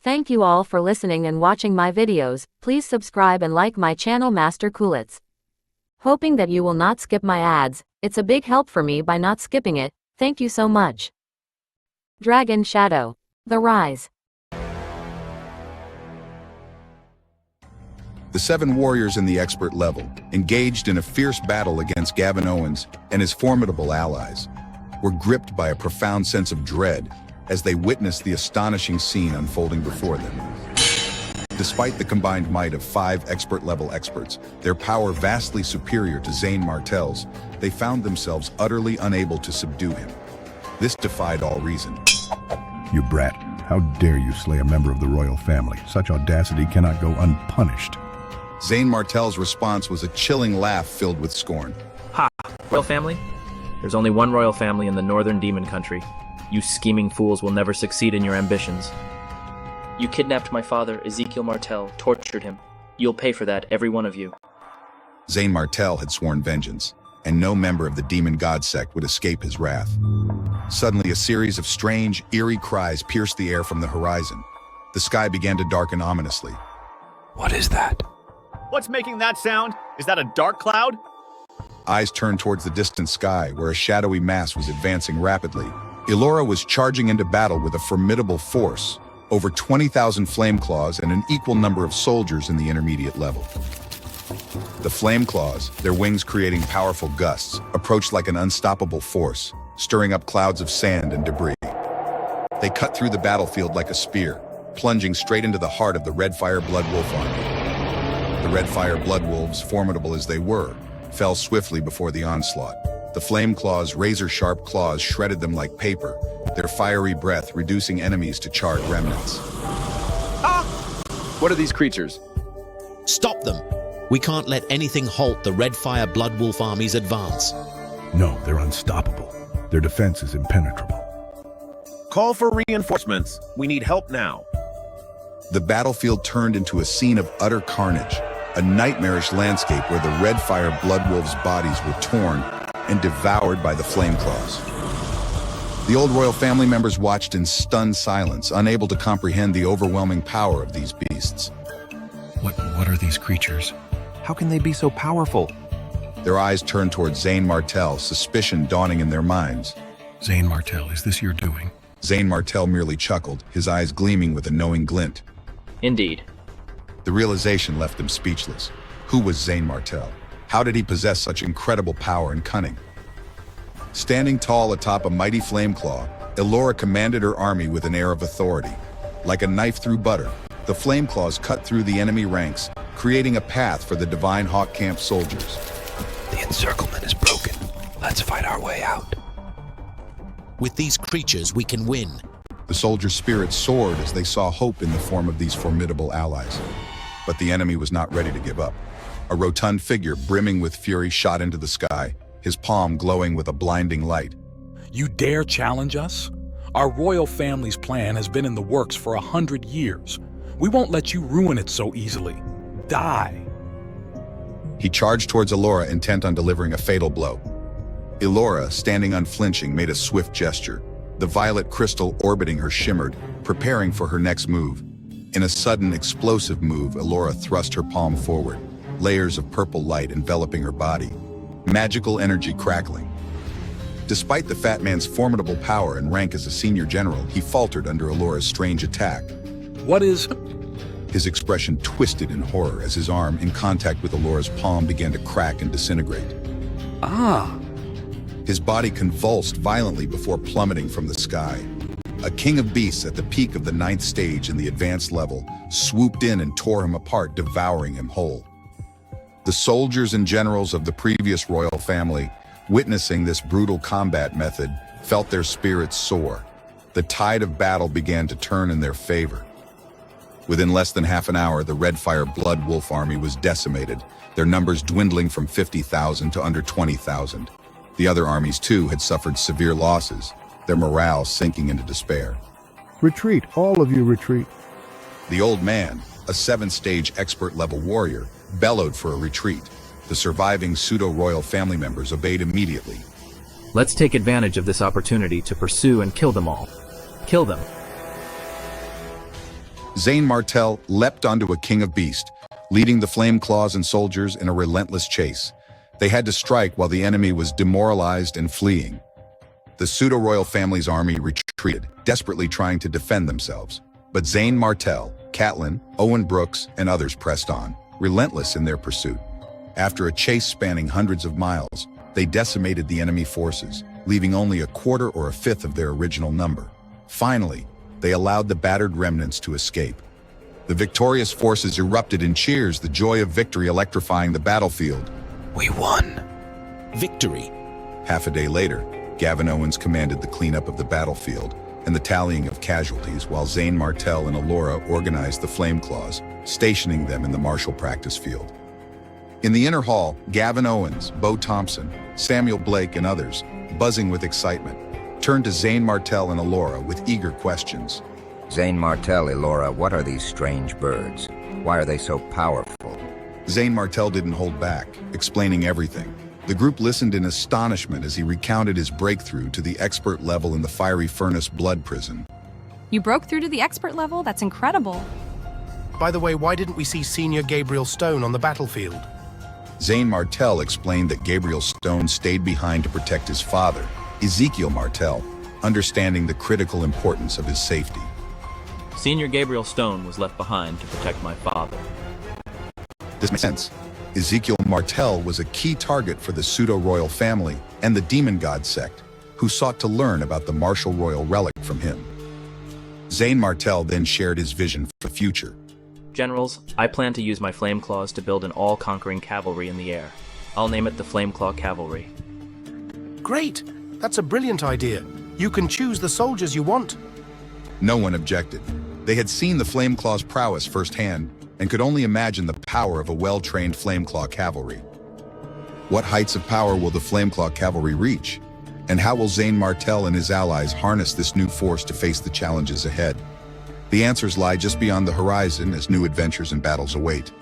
Thank you all for listening and watching my videos. Please subscribe and like my channel Master Coolits. Hoping that you will not skip my ads. It's a big help for me by not skipping it. Thank you so much. Dragon Shadow. The Rise. The 7 warriors in the expert level, engaged in a fierce battle against Gavin Owens and his formidable allies, were gripped by a profound sense of dread as they witnessed the astonishing scene unfolding before them. Despite the combined might of 5 expert-level experts, their power vastly superior to Zane Martel's, they found themselves utterly unable to subdue him. This defied all reason. You brat, how dare you slay a member of the royal family? Such audacity cannot go unpunished. Zane Martel's response was a chilling laugh filled with scorn. Ha! Royal family? There's only one royal family in the northern demon country. You scheming fools will never succeed in your ambitions. You kidnapped my father, Ezekiel Martel, tortured him. You'll pay for that, every one of you. Zane Martel had sworn vengeance, and no member of the demon god sect would escape his wrath. Suddenly, a series of strange, eerie cries pierced the air from the horizon. The sky began to darken ominously. What is that? What's making that sound? Is that a dark cloud? Eyes turned towards the distant sky, where a shadowy mass was advancing rapidly. Elora was charging into battle with a formidable force, over 20,000 flame claws and an equal number of soldiers in the intermediate level. The flame claws, their wings creating powerful gusts, approached like an unstoppable force, stirring up clouds of sand and debris. They cut through the battlefield like a spear, plunging straight into the heart of the Redfire Blood Wolf army. The Redfire Blood Wolves, formidable as they were, fell swiftly before the onslaught. The flame claws' razor-sharp claws shredded them like paper, their fiery breath reducing enemies to charred remnants. Ah! What are these creatures? Stop them! We can't let anything halt the Redfire Blood Wolf army's advance. No, they're unstoppable. Their defense is impenetrable. Call for reinforcements. We need help now. The battlefield turned into a scene of utter carnage, a nightmarish landscape where the Redfire Blood Wolves' bodies were torn and devoured by the flame claws. The old royal family members watched in stunned silence, unable to comprehend the overwhelming power of these beasts. What are these creatures? How can they be so powerful? Their eyes turned towards Zane Martel, suspicion dawning in their minds. Zane Martel, is this your doing? Zane Martel merely chuckled, his eyes gleaming with a knowing glint. Indeed. The realization left them speechless. Who was Zane Martel? How did he possess such incredible power and cunning? Standing tall atop a mighty flame claw, Elora commanded her army with an air of authority. Like a knife through butter, the flame claws cut through the enemy ranks, creating a path for the Divine Hawk Camp soldiers. The encirclement is broken. Let's fight our way out. With these creatures, we can win. The soldiers' spirits soared as they saw hope in the form of these formidable allies. But the enemy was not ready to give up. A rotund figure brimming with fury shot into the sky, his palm glowing with a blinding light. You dare challenge us? Our royal family's plan has been in the works for 100 years. We won't let you ruin it so easily. Die. He charged towards Elora, intent on delivering a fatal blow. Elora, standing unflinching, made a swift gesture. The violet crystal orbiting her shimmered, preparing for her next move. In a sudden, explosive move, Elora thrust her palm forward, layers of purple light enveloping her body, magical energy crackling. Despite the fat man's formidable power and rank as a senior general, he faltered under Elora's strange attack. What is... His expression twisted in horror as his arm, in contact with Elora's palm, began to crack and disintegrate. Ah! His body convulsed violently before plummeting from the sky. A king of beasts at the peak of the 9th stage in the advanced level swooped in and tore him apart, devouring him whole. The soldiers and generals of the previous royal family, witnessing this brutal combat method, felt their spirits soar. The tide of battle began to turn in their favor. Within less than half an hour, the Redfire Blood Wolf army was decimated, their numbers dwindling from 50,000 to under 20,000. The other armies, too, had suffered severe losses, their morale sinking into despair. Retreat, all of you retreat. The old man, a 7th-stage expert-level warrior, bellowed for a retreat. The surviving pseudo-royal family members obeyed immediately. Let's take advantage of this opportunity to pursue and kill them all. Kill them. Zane Martel leapt onto a king of beasts, leading the flame claws and soldiers in a relentless chase. They had to strike while the enemy was demoralized and fleeing. The pseudo-royal family's army retreated, desperately trying to defend themselves. But Zane Martel, Catelyn, Owen Brooks, and others pressed on, relentless in their pursuit. After a chase spanning hundreds of miles, they decimated the enemy forces, leaving only a quarter or a fifth of their original number. Finally, they allowed the battered remnants to escape. The victorious forces erupted in cheers, the joy of victory electrifying the battlefield. We won. Victory. Half a day later, Gavin Owens commanded the cleanup of the battlefield and the tallying of casualties, while Zane Martel and Alora organized the Flame Claws, stationing them in the martial practice field. In the inner hall, Gavin Owens, Bo Thompson, Samuel Blake, and others, buzzing with excitement, turned to Zane Martel and Alora with eager questions. Zane Martel, Elora, what are these strange birds? Why are they so powerful? Zane Martel didn't hold back, explaining everything. The group listened in astonishment as he recounted his breakthrough to the expert level in the fiery furnace blood prison. You broke through to the expert level? That's incredible. By the way, why didn't we see Senior Gabriel Stone on the battlefield? Zane Martel explained that Gabriel Stone stayed behind to protect his father, Ezekiel Martel, understanding the critical importance of his safety. Senior Gabriel Stone was left behind to protect my father. This makes sense. Ezekiel Martel was a key target for the pseudo-royal family and the demon god sect, who sought to learn about the martial royal relic from him. Zane Martel then shared his vision for the future. Generals, I plan to use my Flame Claws to build an all-conquering cavalry in the air. I'll name it the Flame Claw Cavalry. Great! That's a brilliant idea. You can choose the soldiers you want. No one objected. They had seen the Flame Claw's prowess firsthand and could only imagine the power of a well-trained Flame Claw cavalry. What heights of power will the Flame Claw cavalry reach? And how will Zane Martel and his allies harness this new force to face the challenges ahead? The answers lie just beyond the horizon as new adventures and battles await.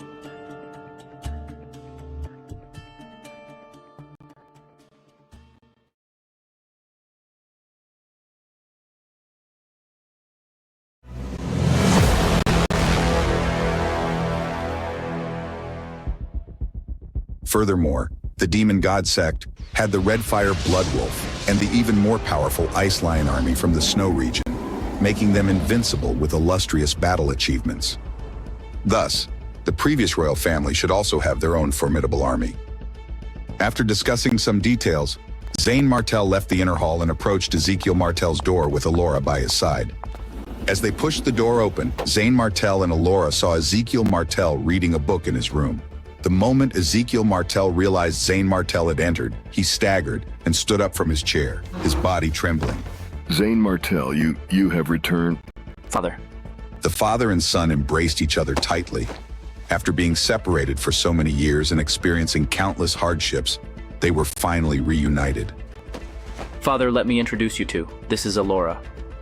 Furthermore, the demon god sect had the Redfire Blood Wolf and the even more powerful Ice Lion army from the Snow region, making them invincible with illustrious battle achievements. Thus, the previous royal family should also have their own formidable army. After discussing some details, Zane Martel left the inner hall and approached Ezekiel Martel's door with Alora by his side. As they pushed the door open, Zane Martel and Alora saw Ezekiel Martel reading a book in his room. The moment Ezekiel Martel realized Zane Martel had entered, he staggered and stood up from his chair, his body trembling. Zane Martel, you have returned. Father. The father and son embraced each other tightly. After being separated for so many years and experiencing countless hardships, they were finally reunited. Father, let me introduce you to. This is Alora.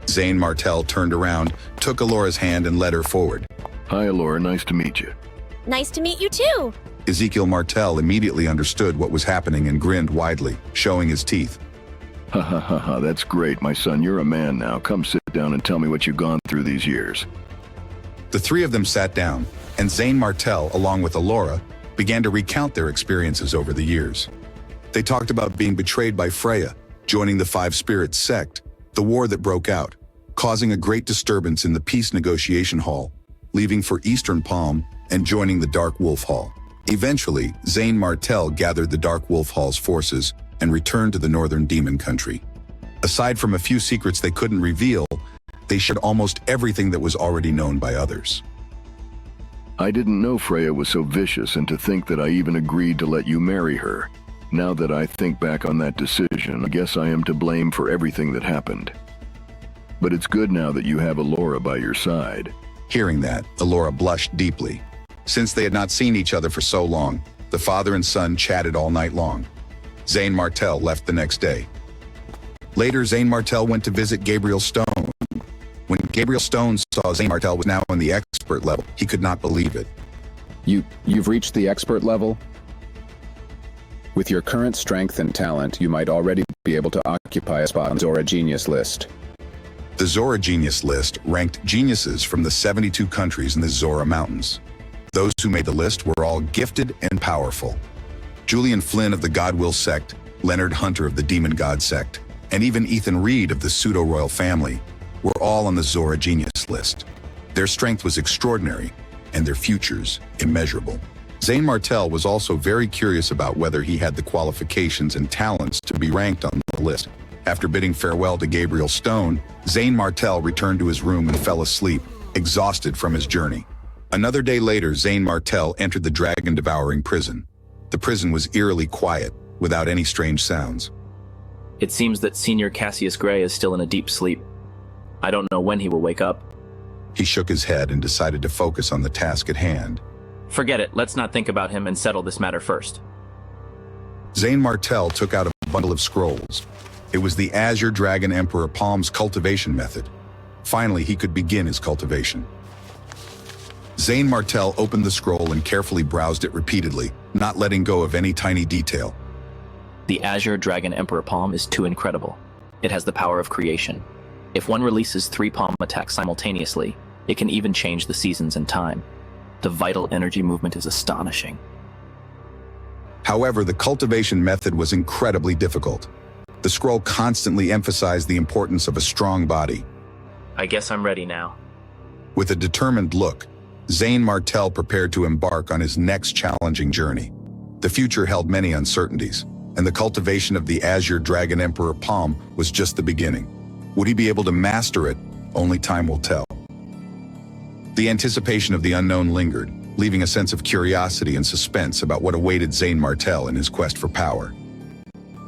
Zane Martel turned around, took Alora's hand and led her forward. Hi, Alora, nice to meet you. Nice to meet you too. Ezekiel Martel immediately understood what was happening and grinned widely, showing his teeth. Ha ha ha ha, that's great, my son. You're a man now. Come sit down and tell me what you've gone through these years. The three of them sat down, and Zane Martel, along with Alora, began to recount their experiences over the years. They talked about being betrayed by Freya, joining the Five Spirits sect, the war that broke out, causing a great disturbance in the peace negotiation hall, leaving for Eastern Palm and joining the Dark Wolf Hall. Eventually, Zane Martel gathered the Dark Wolf Hall's forces and returned to the Northern Demon Country. Aside from a few secrets they couldn't reveal, they shared almost everything that was already known by others. I didn't know Freya was so vicious, and to think that I even agreed to let you marry her. Now that I think back on that decision, I guess I am to blame for everything that happened. But it's good now that you have Alora by your side. Hearing that, Alora blushed deeply. Since they had not seen each other for so long, the father and son chatted all night long. Zane Martel left the next day. Later, Zane Martel went to visit Gabriel Stone. When Gabriel Stone saw Zane Martel was now in the expert level, he could not believe it. You've reached the expert level? With your current strength and talent, you might already be able to occupy a spot on Zora Genius list. The Zora Genius list ranked geniuses from the 72 countries in the Zora Mountains. Those who made the list were all gifted and powerful. Julian Flynn of the Godwill sect, Leonard Hunter of the Demon God sect, and even Ethan Reed of the pseudo-royal family were all on the Zora Genius list. Their strength was extraordinary, and their futures immeasurable. Zane Martel was also very curious about whether he had the qualifications and talents to be ranked on the list. After bidding farewell to Gabriel Stone, Zane Martel returned to his room and fell asleep, exhausted from his journey. Another day later, Zane Martel entered the dragon-devouring prison. The prison was eerily quiet, without any strange sounds. It seems that Senior Cassius Gray is still in a deep sleep. I don't know when he will wake up. He shook his head and decided to focus on the task at hand. Forget it, let's not think about him and settle this matter first. Zane Martel took out a bundle of scrolls. It was the Azure Dragon Emperor Palm's cultivation method. Finally, he could begin his cultivation. Zane Martel opened the scroll and carefully browsed it repeatedly, not letting go of any tiny detail. The Azure Dragon Emperor Palm is too incredible. It has the power of creation. If one releases 3 palm attacks simultaneously, it can even change the seasons and time. The vital energy movement is astonishing. However, the cultivation method was incredibly difficult. The scroll constantly emphasized the importance of a strong body. I guess I'm ready now. With a determined look, Zane Martel prepared to embark on his next challenging journey. The future held many uncertainties, and the cultivation of the Azure Dragon Emperor Palm was just the beginning. Would he be able to master it? Only time will tell. The anticipation of the unknown lingered, leaving a sense of curiosity and suspense about what awaited Zane Martel in his quest for power.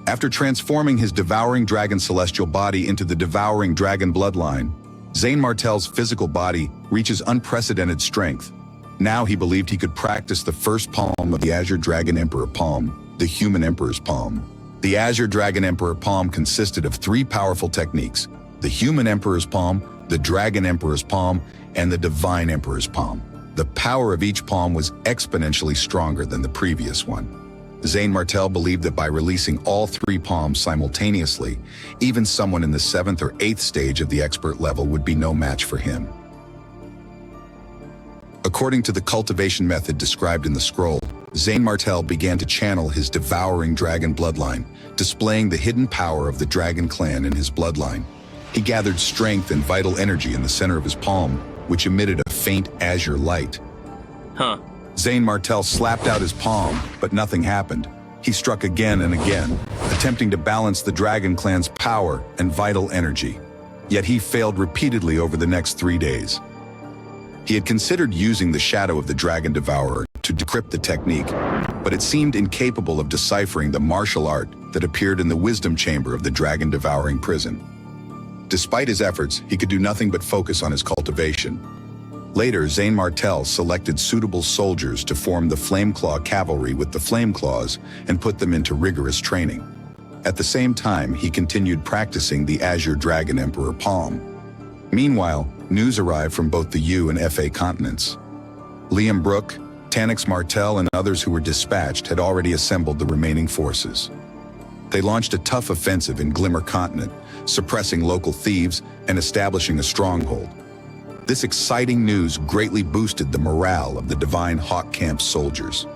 After transforming his devouring dragon celestial body into the devouring dragon bloodline, Zane Martel's physical body reaches unprecedented strength. Now he believed he could practice the first palm of the Azure Dragon Emperor Palm, the Human Emperor's Palm. The Azure Dragon Emperor Palm consisted of 3 powerful techniques: the Human Emperor's Palm, the Dragon Emperor's Palm, and the Divine Emperor's Palm. The power of each palm was exponentially stronger than the previous one. Zane Martel believed that by releasing all 3 palms simultaneously, even someone in the 7th or 8th stage of the expert level would be no match for him. According to the cultivation method described in the scroll, Zane Martel began to channel his devouring dragon bloodline, displaying the hidden power of the dragon clan in his bloodline. He gathered strength and vital energy in the center of his palm, which emitted a faint azure light. Zane Martel slapped out his palm, but nothing happened. He struck again and again, attempting to balance the Dragon Clan's power and vital energy. Yet he failed repeatedly over the next 3 days. He had considered using the shadow of the Dragon Devourer to decrypt the technique, but it seemed incapable of deciphering the martial art that appeared in the wisdom chamber of the Dragon Devouring prison. Despite his efforts, he could do nothing but focus on his cultivation. Later, Zane Martel selected suitable soldiers to form the Flameclaw Cavalry with the Flameclaws and put them into rigorous training. At the same time, he continued practicing the Azure Dragon Emperor Palm. Meanwhile, news arrived from both the U and FA continents. Liam Brooke, Tanix Martel, and others who were dispatched had already assembled the remaining forces. They launched a tough offensive in Glimmer Continent, suppressing local thieves and establishing a stronghold. This exciting news greatly boosted the morale of the Divine Hawk Camp soldiers.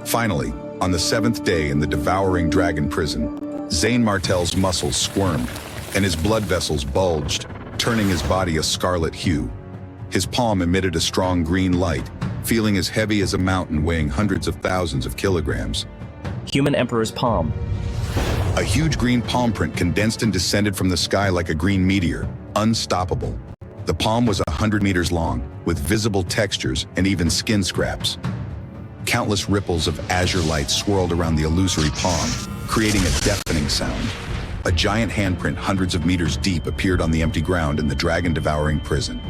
Finally, on the 7th day in the Devouring Dragon prison, Zane Martel's muscles squirmed, and his blood vessels bulged, turning his body a scarlet hue. His palm emitted a strong green light, feeling as heavy as a mountain weighing hundreds of thousands of kilograms. Human Emperor's Palm. A huge green palm print condensed and descended from the sky like a green meteor, unstoppable. The palm was 100 meters long, with visible textures and even skin scraps. Countless ripples of azure light swirled around the illusory palm, creating a deafening sound. A giant handprint hundreds of meters deep appeared on the empty ground in the dragon-devouring prison.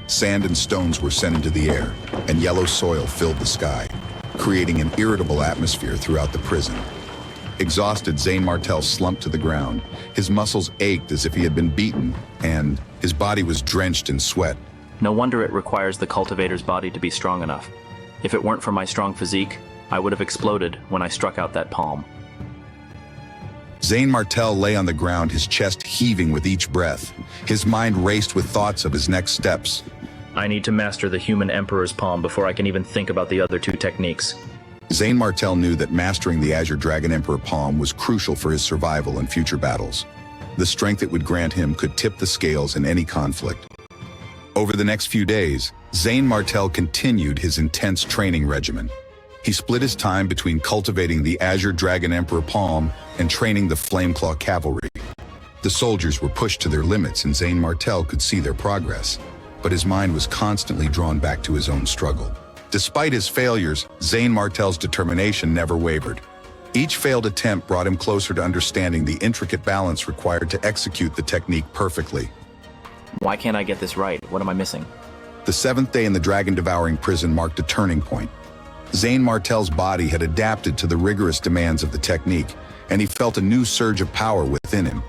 Sand and stones were sent into the air, and yellow soil filled the sky, creating an irritable atmosphere throughout the prison. Exhausted, Zane Martel slumped to the ground. His muscles ached as if he had been beaten, and his body was drenched in sweat. No wonder it requires the cultivator's body to be strong enough. If it weren't for my strong physique, I would have exploded when I struck out that palm. Zayn Martel lay on the ground, his chest heaving with each breath. His mind raced with thoughts of his next steps. I need to master the human Emperor's palm before I can even think about the other two techniques. Zayn Martel knew that mastering the Azure Dragon Emperor palm was crucial for his survival in future battles. The strength it would grant him could tip the scales in any conflict. Over the next few days, Zayn Martel continued his intense training regimen. He split his time between cultivating the Azure Dragon Emperor palm and training the Flameclaw cavalry. The soldiers were pushed to their limits and Zayn Martel could see their progress, but his mind was constantly drawn back to his own struggle. Despite his failures, Zayn Martel's determination never wavered. Each failed attempt brought him closer to understanding the intricate balance required to execute the technique perfectly. Why can't I get this right? What am I missing? The 7th day in the dragon-devouring prison marked a turning point. Zayn Martel's body had adapted to the rigorous demands of the technique, and he felt a new surge of power within him.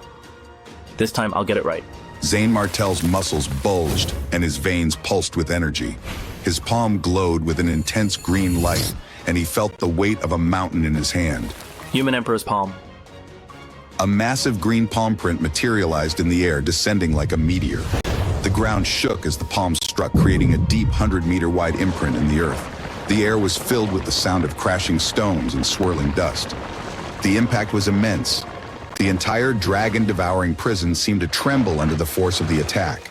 This time I'll get it right. Zayn Martel's muscles bulged and his veins pulsed with energy. His palm glowed with an intense green light, and he felt the weight of a mountain in his hand. Human Emperor's palm. A massive green palm print materialized in the air, descending like a meteor. The ground shook as the palm struck, creating a deep 100-meter-wide imprint in the earth. The air was filled with the sound of crashing stones and swirling dust. The impact was immense. The entire dragon-devouring prison seemed to tremble under the force of the attack.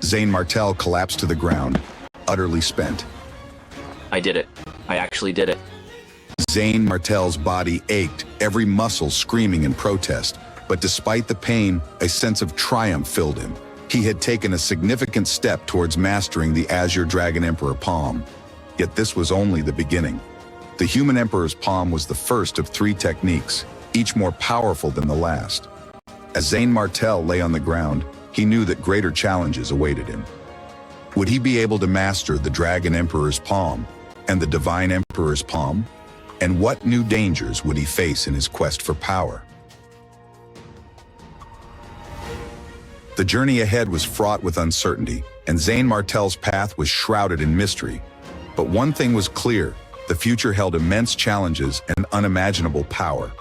Zayn Martel collapsed to the ground, utterly spent. I did it. I actually did it. Zayn Martel's body ached, every muscle screaming in protest. But despite the pain, a sense of triumph filled him. He had taken a significant step towards mastering the Azure Dragon Emperor palm. Yet this was only the beginning. The Human Emperor's palm was the first of 3 techniques, each more powerful than the last. As Zayn Martel lay on the ground, he knew that greater challenges awaited him. Would he be able to master the Dragon Emperor's palm and the Divine Emperor's palm? And what new dangers would he face in his quest for power? The journey ahead was fraught with uncertainty, and Zayn Martel's path was shrouded in mystery. But one thing was clear: the future held immense challenges and unimaginable power.